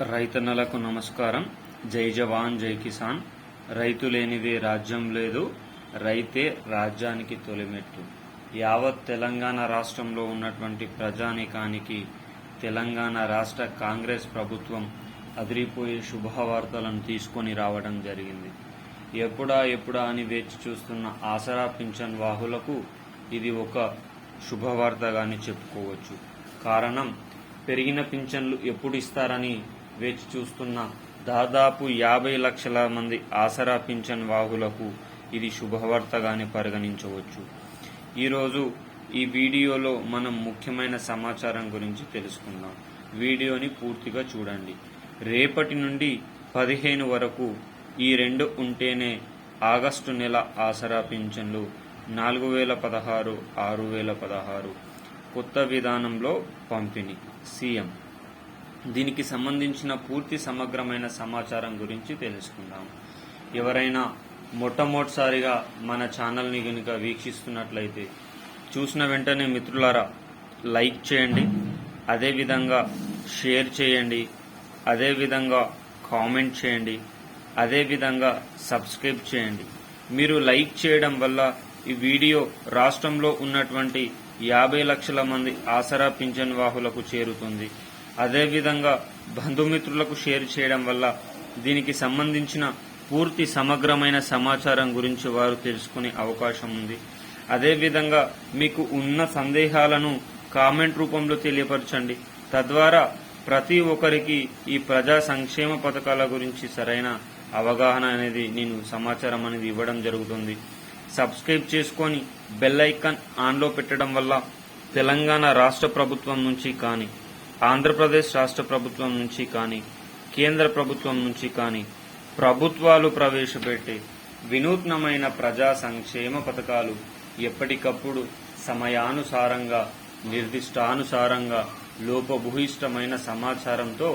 రైతన్నలకు నమస్కారం. జై జవాన్ జై కిసాన్. రైతు లేనిదే రాజ్యం లేదు, రైతే రాజ్యానికి తొలిమెట్టు. యావత్ తెలంగాణ రాష్ట్రంలో ఉన్నటువంటి ప్రజానీకానికి తెలంగాణ రాష్ట్ర కాంగ్రెస్ ప్రభుత్వం అదిరిపోయే శుభవార్తలను తీసుకొని రావడం జరిగింది. ఎప్పుడా అని వేచి చూస్తున్న ఆసరా పింఛన్ వాహులకు ఇది ఒక శుభవార్తగానే చెప్పుకోవచ్చు. కారణం, పెరిగిన పింఛన్లు ఎప్పుడు ఇస్తారని వేచి చూస్తున్న దాదాపు 50 లక్షల మంది ఆసరా పింఛన్ వాహులకు ఇది శుభవార్తగానే పరిగణించవచ్చు. ఈరోజు ఈ వీడియోలో మనం ముఖ్యమైన సమాచారం గురించి తెలుసుకుందాం. వీడియోని పూర్తిగా చూడండి. రేపటి నుండి 15 వరకు ఈ రెండు ఉంటేనే ఆగస్టు నెల ఆసరా పింఛన్లు 4016, 6016 కొత్త విధానంలో పంపిణీ. సీఎం దీనికి సంబంధించిన పూర్తి సమగ్రమైన సమాచారం గురించి తెలుసుకుందాం. ఎవరైనా మొట్టమొదటిసారిగా మన ఛానల్ని కనుక వీక్షిస్తున్నట్లయితే చూసిన వెంటనే మిత్రులారా లైక్ చేయండి, అదేవిధంగా షేర్ చేయండి, అదేవిధంగా కామెంట్ చేయండి, అదేవిధంగా సబ్స్క్రైబ్ చేయండి. మీరు లైక్ చేయడం వల్ల ఈ వీడియో రాష్ట్రంలో ఉన్నటువంటి 50 లక్షల మంది ఆసరా పింఛన్ వాహులకు చేరుతుంది. అదేవిధంగా బంధుమిత్రులకు షేర్ చేయడం వల్ల దీనికి సంబంధించిన పూర్తి సమగ్రమైన సమాచారం గురించి వారు తెలుసుకునే అవకాశం ఉంది. అదేవిధంగా మీకు ఉన్న సందేహాలను కామెంట్ రూపంలో తెలియపరచండి. తద్వారా ప్రతి ఒక్కరికి ఈ ప్రజా సంక్షేమ పథకాల గురించి సరైన అవగాహన అనేది నేను సమాచారం అనేది ఇవ్వడం జరుగుతుంది. సబ్స్క్రైబ్ చేసుకొని బెల్ ఐకాన్ ఆన్లో పెట్టడం వల్ల తెలంగాణ రాష్ట్ర ప్రభుత్వం నుంచి కానీ, ఆంధ్రప్రదేశ్ రాష్ట్ర ప్రభుత్వం నుంచి కానీ, కేంద్ర ప్రభుత్వం నుంచి కానీ ప్రభుత్వాలు ప్రవేశపెట్టే వినూత్నమైన ప్రజా సంక్షేమ పథకాలు ఎప్పటికప్పుడు సమయానుసారంగా, నిర్దిష్టానుసారంగా, లోపభూయిష్టమైన సమాచారంతో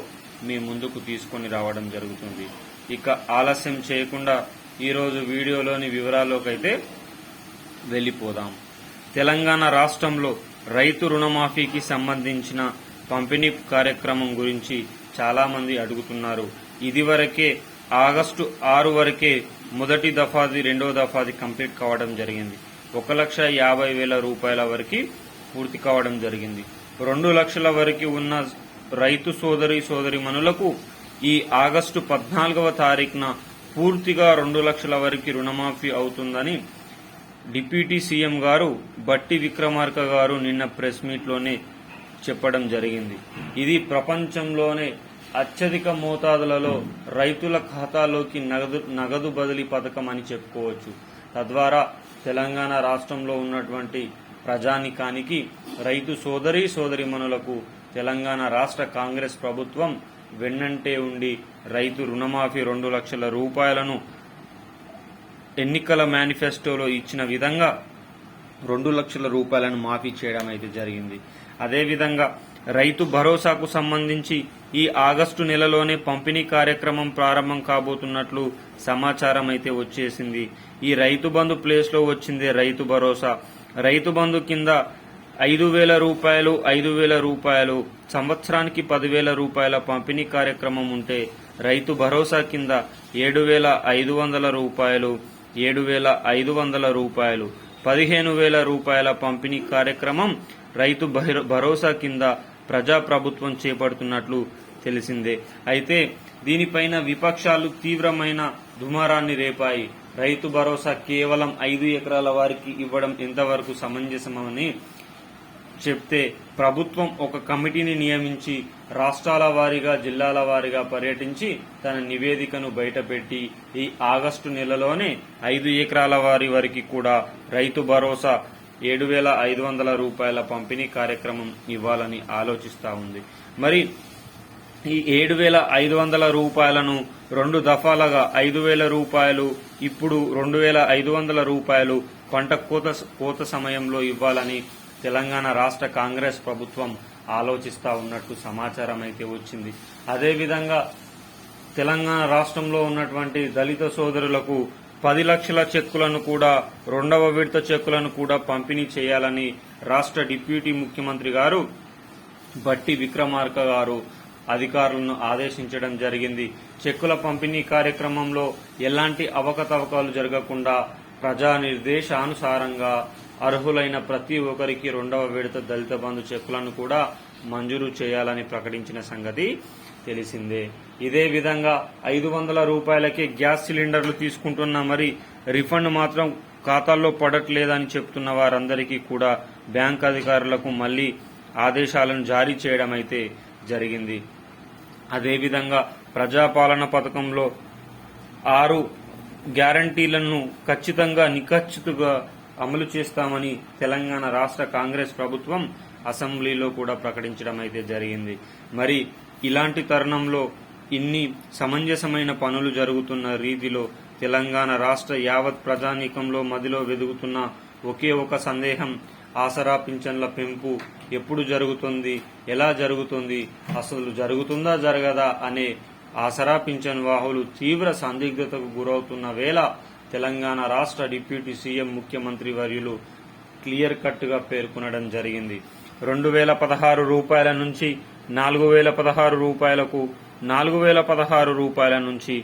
మీ ముందుకు తీసుకొని రావడం జరుగుతుంది. ఇక ఆలస్యం చేయకుండా ఈరోజు వీడియోలోని వివరాల్లోకైతే వెళ్ళిపోదాం. తెలంగాణ రాష్ట్రంలో రైతు రుణమాఫీకి సంబంధించిన పంపిణీ కార్యక్రమం గురించి చాలామంది అడుగుతున్నారు. ఇదివరకే ఆగస్టు 6 వరకే మొదటి దఫాది, రెండో దఫాది కంప్లీట్ కావడం జరిగింది. 1,50,000 రూపాయల వరకు పూర్తి కావడం జరిగింది. 2 లక్షల వరకు ఉన్న రైతు సోదరిమణులకు ఈ ఆగస్టు 14వ తారీఖున పూర్తిగా 2 లక్షల వరకు రుణమాఫీ అవుతుందని డిప్యూటీ సీఎం గారు బట్టి విక్రమార్క గారు నిన్న ప్రెస్ మీట్లోనే చెప్పడం జరిగింది. ఇది ప్రపంచంలోనే అత్యధిక మోతాదులలో రైతుల ఖాతాలోకి నగదు బదిలీ పథకం అని చెప్పుకోవచ్చు. తద్వారా తెలంగాణ రాష్ట్రంలో ఉన్నటువంటి ప్రజానికానికి, రైతు సోదరిమణులకు తెలంగాణ రాష్ట్ర కాంగ్రెస్ ప్రభుత్వం వెన్నంటే ఉండి రైతు రుణమాఫీ 2 లక్షల రూపాయలను ఎన్నికల మేనిఫెస్టోలో ఇచ్చిన విధంగా 2 లక్షల రూపాయలను మాఫీ చేయడం అయితే జరిగింది. అదేవిధంగా రైతు భరోసాకు సంబంధించి ఈ ఆగస్టు నెలలోనే పంపిణీ కార్యక్రమం ప్రారంభం కాబోతున్నట్లు సమాచారం అయితే వచ్చేసింది. ఈ రైతు బంధు ప్లేస్ లో వచ్చిందే రైతు భరోసా. రైతు బంధు కింద 5,000 రూపాయలు, 5,000 రూపాయలు, సంవత్సరానికి 10,000 రూపాయల పంపిణీ కార్యక్రమం ఉంటే రైతు భరోసా కింద 7,500 రూపాయలు, 7,500 రూపాయలు, 15,000 రూపాయల పంపిణీ కార్యక్రమం రైతు భరోసా కింద ప్రజాప్రభుత్వం చేపడుతున్నట్లు తెలిసిందే. అయితే దీనిపైన విపక్షాలు తీవ్రమైన దుమారాన్ని రేపాయి. రైతు భరోసా కేవలం 5 ఎకరాల వారికి ఇవ్వడం ఎంతవరకు సమంజసమని చెప్తే ప్రభుత్వం ఒక కమిటీని నియమించి రాష్ట్రాల వారీగా, జిల్లాల వారీగా పర్యటించి తన నివేదికను బయటపెట్టి ఈ ఆగస్టు నెలలోనే 5 ఎకరాల వారి వరకు కూడా రైతు భరోసా 7,500 రూపాయల పంపిణీ కార్యక్రమం ఇవ్వాలని ఆలోచిస్తా ఉంది. మరి ఈ 7,500 రూపాయలను 2 దఫాలుగా 5,000 రూపాయలు, ఇప్పుడు 2,500 రూపాయలు పంట కోత సమయంలో ఇవ్వాలని తెలంగాణ రాష్ట్ర కాంగ్రెస్ ప్రభుత్వం ఆలోచిస్తా ఉన్నట్టు సమాచారం అయితే వచ్చింది. అదేవిధంగా తెలంగాణ రాష్ట్రంలో ఉన్నటువంటి దళిత సోదరులకు 10 లక్షల చెక్కులను కూడా, 2వ విడత చెక్కులను కూడా పంపిణీ చేయాలని రాష్ట్ర డిప్యూటీ ముఖ్యమంత్రి గారు బట్టి విక్రమార్క గారు అధికారులను ఆదేశించడం జరిగింది. చెక్కుల పంపిణీ కార్యక్రమంలో ఎలాంటి అవకతవకలు జరగకుండా ప్రజా నిర్దేశానుసారంగా అర్హులైన ప్రతి ఒక్కరికి 2వ విడత దళిత బంధు చెక్కులను కూడా మంజూరు చేయాలని ప్రకటించిన సంగతి తెలిసిందే. ఇదే విధంగా 500 రూపాయలకే గ్యాస్ సిలిండర్లు తీసుకుంటున్నా మరి రిఫండ్ మాత్రం ఖాతాల్లో పడట్లేదని చెప్తున్న వారందరికీ కూడా బ్యాంక్ అధికారులకు మళ్లీ ఆదేశాలను జారీ చేయడం అయితే జరిగింది. అదేవిధంగా ప్రజాపాలన పథకంలో 6 గ్యారంటీలను ఖచ్చితంగా నిఖచ్చితంగా అమలు చేస్తామని తెలంగాణ రాష్ట్ర కాంగ్రెస్ ప్రభుత్వం అసెంబ్లీలో కూడా ప్రకటించడం అయితే జరిగింది. మరి ఇలాంటి తరుణంలో ఇన్ని సమంజసమైన పనులు జరుగుతున్న రీతిలో తెలంగాణ రాష్ట్ర యావత్ ప్రజానీకంలో మదిలో వెదుగుతున్న ఒకే ఒక సందేహం, ఆసరా పింఛన్ల పెంపు ఎప్పుడు జరుగుతుంది, ఎలా జరుగుతుంది, అసలు జరుగుతుందా జరగదా అనే ఆసరా పింఛన్ వాహులు తీవ్ర సందిగ్ధతకు గురవుతున్న వేళ తెలంగాణ రాష్ట్ర డిప్యూటీ సీఎం ముఖ్యమంత్రి వర్యులు క్లియర్ కట్ గా పేర్కొనడం జరిగింది. 2016 రూపాయల నుంచి 4016 రూపాయలకు, 4016 రూపాయల నుంచి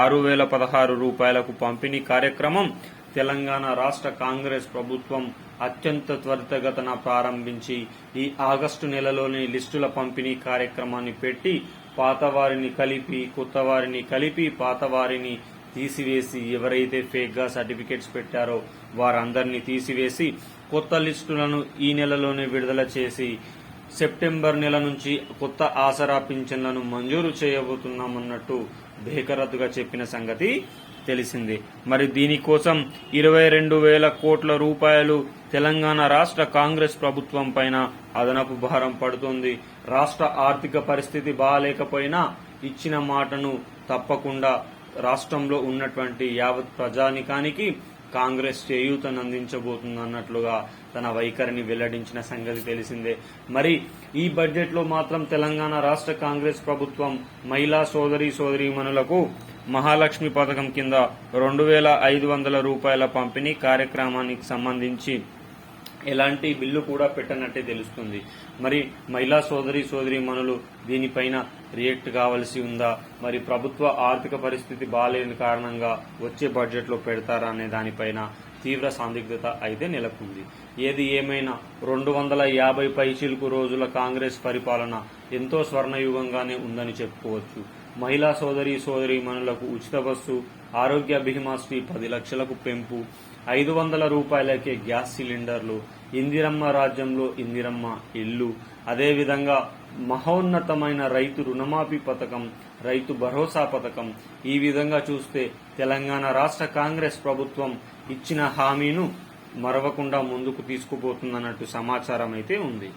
6016 రూపాయలకు పంపిణీ కార్యక్రమం తెలంగాణ రాష్ట్ర కాంగ్రెస్ ప్రభుత్వం అత్యంత త్వరితగతిన ప్రారంభించి ఈ ఆగస్టు నెలలోనే లిస్టుల పంపిణీ కార్యక్రమాన్ని పెట్టి పాతవారిని కలిపి కొత్తవారిని కలిపి పాతవారిని తీసివేసి ఎవరైతే ఫేక్ గా సర్టిఫికెట్స్ పెట్టారో వారందరినీ తీసివేసి కొత్త లిస్టులను ఈ నెలలోనే విడుదల చేసి సెప్టెంబర్ నెల నుంచి కొత్త ఆసరా పింఛన్లను మంజూరు చేయబోతున్నామన్నట్టు బేఖరతుగా చెప్పిన సంగతి తెలిసింది. మరి దీనికోసం 22,000 కోట్ల రూపాయలు తెలంగాణ రాష్ట్ర కాంగ్రెస్ ప్రభుత్వం పైన అదనపు భారం పడుతుంది. రాష్ట్ర ఆర్థిక పరిస్థితి బాగాలేకపోయినా ఇచ్చిన మాటను తప్పకుండా రాష్ట్రంలో ఉన్నటువంటి యావత్ ప్రజానికానికి కాంగ్రెస్ చేయూతనందించబోతుందన్నట్లుగా తన వైఖరిని వెల్లడించిన సంగతి తెలిసిందే. మరి ఈ బడ్జెట్ లో మాత్రం తెలంగాణ రాష్ట్ర కాంగ్రెస్ ప్రభుత్వం మహిళా సోదరీమణులకు మహాలక్ష్మి పథకం కింద 2,500 రూపాయల పంపిణీ కార్యక్రమానికి సంబంధించి ఎలాంటి బిల్లు కూడా పెట్టనట్టే తెలుస్తుంది. మరి మహిళా సోదరీమణులు దీనిపైన రియాక్ట్ కావాల్సి ఉందా, మరి ప్రభుత్వ ఆర్థిక పరిస్థితి బాగాలేని కారణంగా వచ్చే బడ్జెట్ లో పెడతారా అనే దానిపైన తీవ్ర సందిగ్ధత అయితే నెలకొంది. ఏది ఏమైనా 250 పైచిలుకు రోజుల కాంగ్రెస్ పరిపాలన ఎంతో స్వర్ణయుగంగానే ఉందని చెప్పుకోవచ్చు. మహిళా సోదరీమణులకు ఉచిత బస్సు, ఆరోగ్య బీమా శ్రీ 10 లక్షలకు పెంపు, 500 రూపాయలకే గ్యాస్ సిలిండర్లు, ఇందిరమ్మ రాజ్యంలో ఇందిరమ్మ ఇల్లు, అదేవిధంగా మహోన్నతమైన రైతు రుణమాఫీ పథకం, రైతు భరోసా పథకం. ఈ విధంగా చూస్తే తెలంగాణ రాష్ట్ర కాంగ్రెస్ ప్రభుత్వం ఇచ్చిన హామీను మరవకుండా ముందుకు తీసుకుపోతుందన్నట్టు సమాచారం అయితే ఉంది.